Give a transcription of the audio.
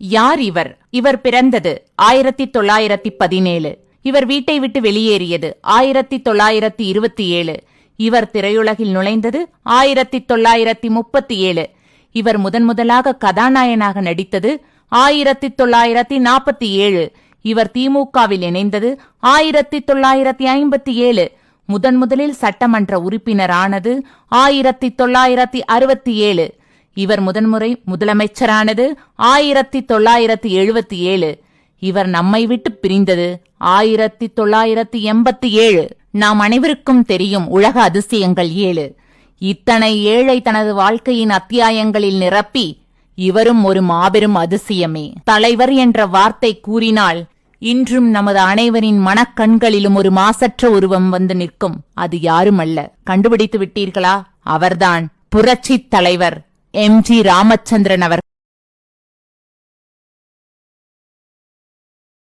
யார் இவர்? இவர் பிறந்தது 1917. இவர் வீட்டை விட்டு வெளியேறியது 1927. இவர் திரையுலகில் நுழைந்தது 1937. இவர் முதலாக கதாநாயகனாக நடித்தது 1947. இவர் திமுகவில் இணைந்தது 1957. முதலில் சட்டமன்ற உறுப்பினரானது 1967. இவர் முதன்முறை முதலமைச்சரானது 1977. இவர் நம்மை விட்டு பிரிந்தது 1987. நாம் அனைவருக்கும் தெரியும் உலக அதிசயங்கள் 7. இத்தனை ஏழை தனது வாழ்க்கையின் அத்தியாயங்களில் நிரப்பி இவரும் ஒரு மாபெரும் அதிசயமே. தலைவர் என்ற வார்த்தை கூறினால் இன்றும் நமது அனைவரின் மனக்கண்களிலும் ஒரு மாசற்ற உருவம் வந்து நிற்கும். அது யாருமல்ல, கண்டுபிடித்து விட்டீர்களா? அவர்தான் புரட்சி தலைவர் எம்.ஜி. ராமச்சந்திரன் அவர்கள்.